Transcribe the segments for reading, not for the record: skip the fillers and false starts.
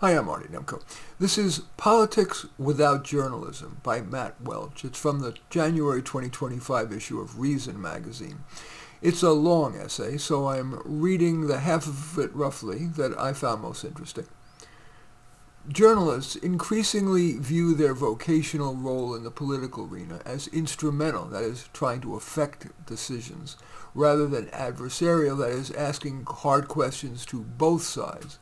Hi, I'm Marty Nemko. This is Politics Without Journalism by Matt Welch. It's from the January 2025 issue of Reason magazine. It's a long essay, so I'm reading the half of it roughly that I found most interesting. Journalists increasingly view their vocational role in the political arena as instrumental, that is, trying to affect decisions, rather than adversarial, that is, asking hard questions to both sides.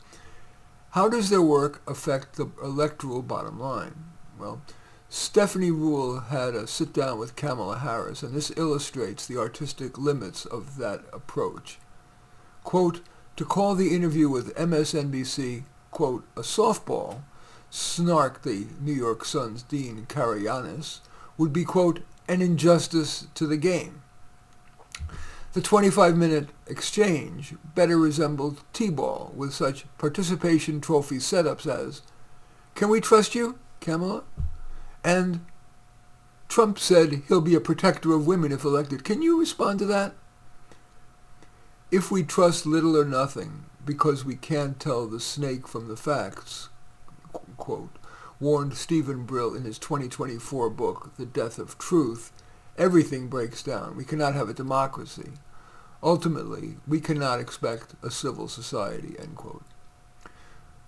How does their work affect the electoral bottom line? Well, Stephanie Ruhle had a sit-down with Kamala Harris, and this illustrates the artistic limits of that approach. Quote, to call the interview with MSNBC, quote, a softball, snarked the New York Sun's Dean Karayanis, would be, quote, an injustice to the game. The 25-minute exchange better resembled T-ball with such participation trophy setups as, can we trust you, Kamala? And Trump said he'll be a protector of women if elected. Can you respond to that? If we trust little or nothing because we can't tell the snake from the facts, quote, warned Stephen Brill in his 2024 book, The Death of Truth, everything breaks down. We cannot have a democracy. Ultimately, we cannot expect a civil society, end quote.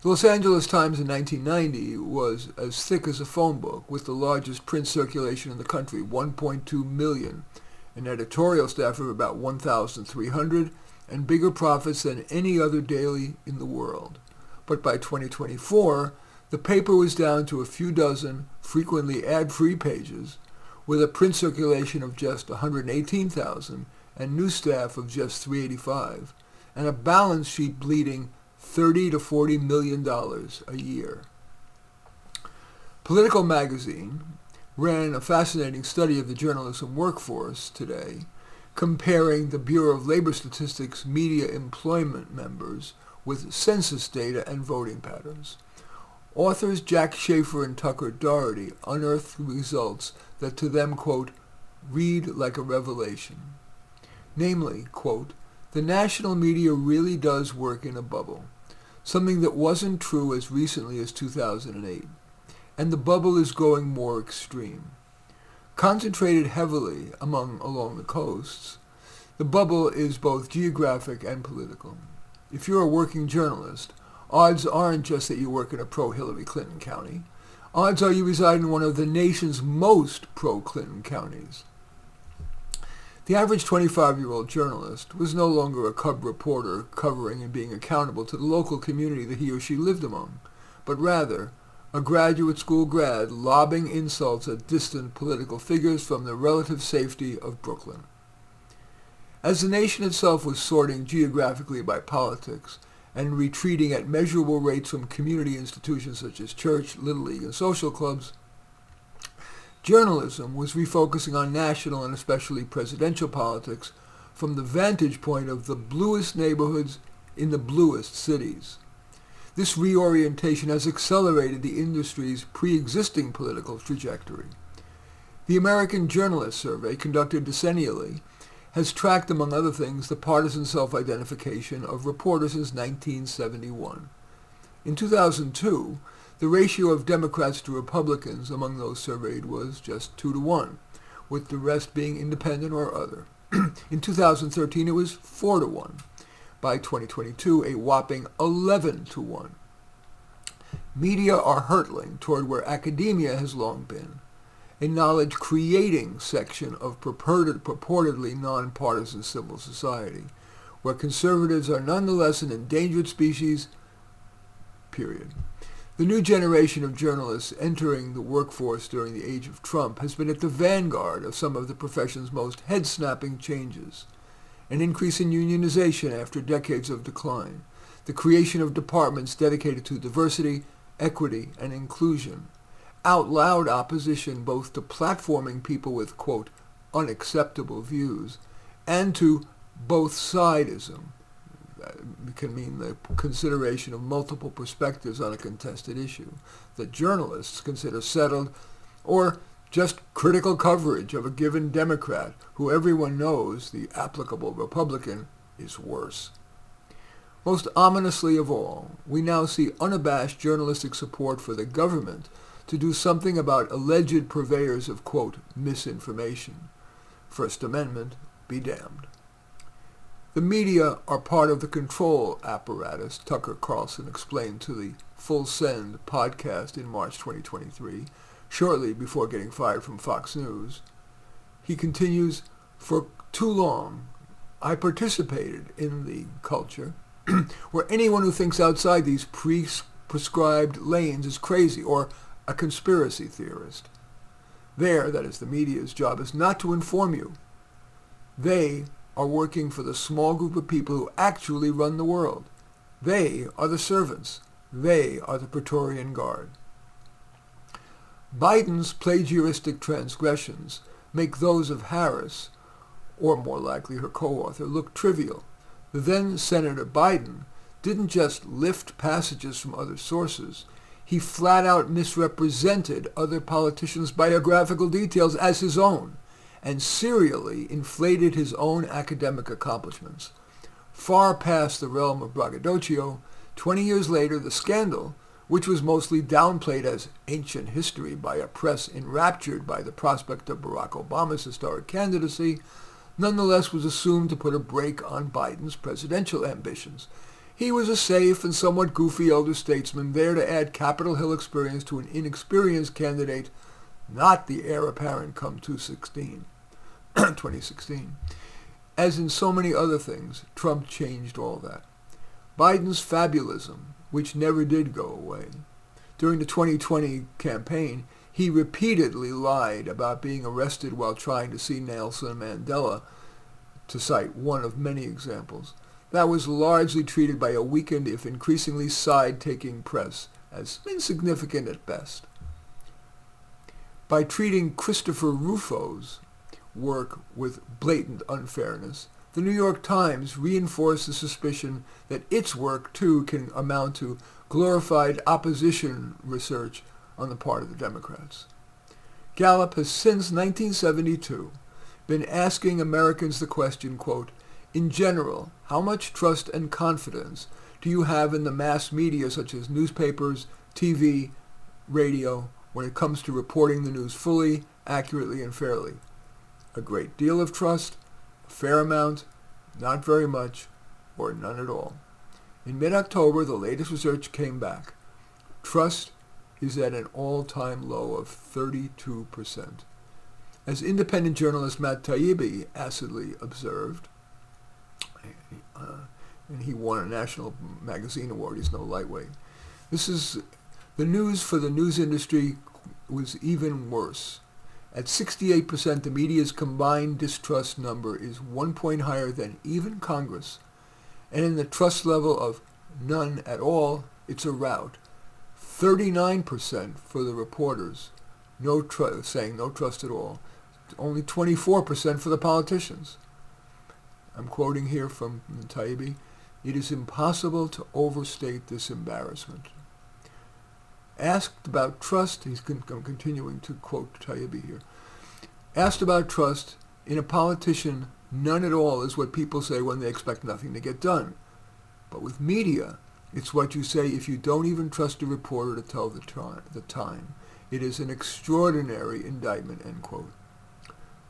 The Los Angeles Times in 1990 was as thick as a phone book, with the largest print circulation in the country, 1.2 million, an editorial staff of about 1,300, and bigger profits than any other daily in the world. But by 2024, the paper was down to a few dozen, frequently ad-free pages, with a print circulation of just 118,000 and new staff of just 385, and a balance sheet bleeding $30 to $40 million a year. Political Magazine ran a fascinating study of the journalism workforce today, comparing the Bureau of Labor Statistics media employment members with census data and voting patterns. Authors Jack Schafer and Tucker Doherty unearthed results that to them, quote, read like a revelation. Namely, quote, the national media really does work in a bubble, something that wasn't true as recently as 2008, and the bubble is going more extreme. Concentrated heavily along the coasts, the bubble is both geographic and political. If you're a working journalist, odds aren't just that you work in a pro-Hillary Clinton county. Odds are you reside in one of the nation's most pro-Clinton counties. The average 25-year-old journalist was no longer a cub reporter covering and being accountable to the local community that he or she lived among, but rather a graduate school grad lobbing insults at distant political figures from the relative safety of Brooklyn. As the nation itself was sorting geographically by politics and retreating at measurable rates from community institutions such as church, Little League, and social clubs, journalism was refocusing on national and especially presidential politics from the vantage point of the bluest neighborhoods in the bluest cities. This reorientation has accelerated the industry's pre-existing political trajectory. The American Journalist Survey, conducted decennially, has tracked, among other things, the partisan self-identification of reporters since 1971. In 2002, the ratio of Democrats to Republicans among those surveyed was just 2-1, with the rest being independent or other. In 2013, it was 4-1. By 2022, a whopping 11-1. Media are hurtling toward where academia has long been, a knowledge-creating section of purportedly nonpartisan civil society, where conservatives are nonetheless an endangered species, period. The new generation of journalists entering the workforce during the age of Trump has been at the vanguard of some of the profession's most head-snapping changes. An increase in unionization after decades of decline, the creation of departments dedicated to diversity, equity, and inclusion, out-loud opposition both to platforming people with, quote, unacceptable views, and to both-sidism. It can mean the consideration of multiple perspectives on a contested issue that journalists consider settled, or just critical coverage of a given Democrat who everyone knows the applicable Republican is worse. Most ominously of all, we now see unabashed journalistic support for the government to do something about alleged purveyors of, quote, misinformation. First Amendment, be damned. The media are part of the control apparatus, Tucker Carlson explained to the Full Send podcast in March 2023, shortly before getting fired from Fox News. He continues, for too long, I participated in the culture where anyone who thinks outside these prescribed lanes is crazy or a conspiracy theorist. There, that is the media's job, is not to inform you. They are working for the small group of people who actually run the world. They are the servants. They are the Praetorian Guard. Biden's plagiaristic transgressions make those of Harris, or more likely her co-author, look trivial. The then Senator Biden didn't just lift passages from other sources. He flat out misrepresented other politicians' biographical details as his own, and serially inflated his own academic accomplishments. Far past the realm of braggadocio, 20 years later, the scandal, which was mostly downplayed as ancient history by a press enraptured by the prospect of Barack Obama's historic candidacy, nonetheless was assumed to put a brake on Biden's presidential ambitions. He was a safe and somewhat goofy elder statesman there to add Capitol Hill experience to an inexperienced candidate, not the heir apparent come 2016. As in so many other things, Trump changed all that. Biden's fabulism, which never did go away. During the 2020 campaign, he repeatedly lied about being arrested while trying to see Nelson Mandela, to cite one of many examples. That was largely treated by a weakened, if increasingly side-taking press, as insignificant at best. By treating Christopher Rufo's work with blatant unfairness, the New York Times reinforced the suspicion that its work, too, can amount to glorified opposition research on the part of the Democrats. Gallup has since 1972 been asking Americans the question, quote, in general, how much trust and confidence do you have in the mass media such as newspapers, TV, radio, when it comes to reporting the news fully, accurately, and fairly? A great deal of trust, a fair amount, not very much, or none at all. In mid-October, the latest research came back. Trust is at an all-time low of 32%. As independent journalist Matt Taibbi acidly observed, and he won a National Magazine Award, he's no lightweight, the news for the news industry was even worse. At 68%, the media's combined distrust number is 1 point higher than even Congress. And in the trust level of none at all, it's a rout. 39% for the reporters, saying no trust at all. Only 24% for the politicians. I'm quoting here from Taibbi. It is impossible to overstate this embarrassment. Asked about trust, I'm continuing to quote Taibbi here. Asked about trust, in a politician, none at all is what people say when they expect nothing to get done. But with media, it's what you say if you don't even trust a reporter to tell the time. It is an extraordinary indictment, end quote.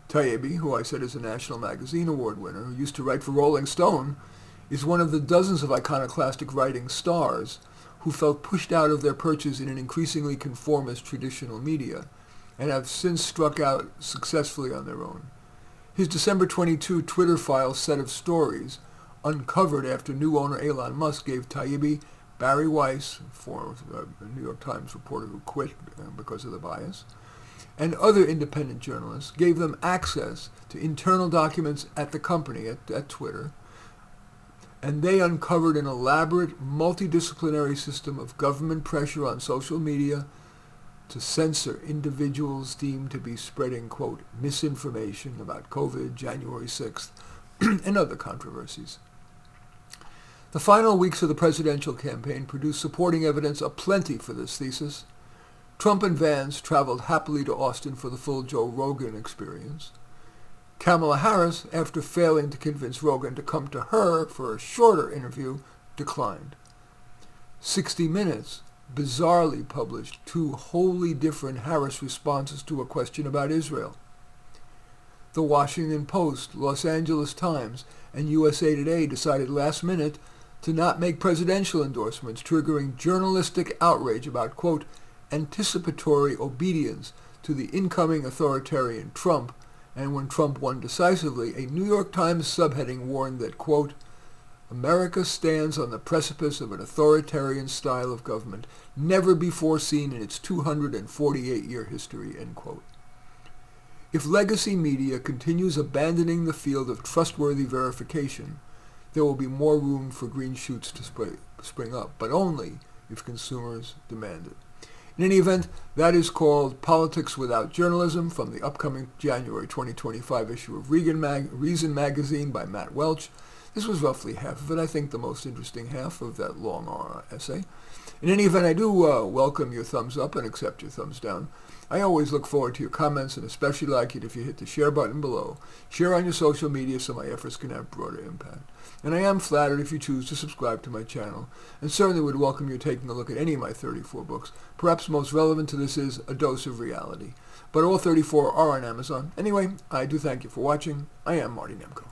Taibbi, who I said is a National Magazine Award winner, who used to write for Rolling Stone, is one of the dozens of iconoclastic writing stars who felt pushed out of their perches in an increasingly conformist traditional media and have since struck out successfully on their own. His December 22 Twitter file set of stories, uncovered after new owner Elon Musk gave Taibbi, Barry Weiss, former New York Times reporter who quit because of the bias, and other independent journalists, gave them access to internal documents at the company, at Twitter, and they uncovered an elaborate multidisciplinary system of government pressure on social media to censor individuals deemed to be spreading, quote, misinformation about COVID, January 6th, and other controversies. The final weeks of the presidential campaign produced supporting evidence aplenty for this thesis. Trump and Vance traveled happily to Austin for the full Joe Rogan experience. Kamala Harris, after failing to convince Rogan to come to her for a shorter interview, declined. 60 Minutes bizarrely published two wholly different Harris responses to a question about Israel. The Washington Post, Los Angeles Times, and USA Today decided last minute to not make presidential endorsements, triggering journalistic outrage about, quote, anticipatory obedience to the incoming authoritarian Trump, and when Trump won decisively, a New York Times subheading warned that, quote, America stands on the precipice of an authoritarian style of government never before seen in its 248-year history, end quote. If legacy media continues abandoning the field of trustworthy verification, there will be more room for green shoots to spring up, but only if consumers demand it. In any event, that is called Politics Without Journalism from the upcoming January 2025 issue of Reason magazine by Matt Welch. This was roughly half of it, I think the most interesting half of that long essay. In any event, I do welcome your thumbs up and accept your thumbs down. I always look forward to your comments and especially like it if you hit the share button below. Share on your social media so my efforts can have broader impact. And I am flattered if you choose to subscribe to my channel, and certainly would welcome your taking a look at any of my 34 books. Perhaps most relevant to this is A Dose of Reality. But all 34 are on Amazon. Anyway, I do thank you for watching. I am Marty Nemko.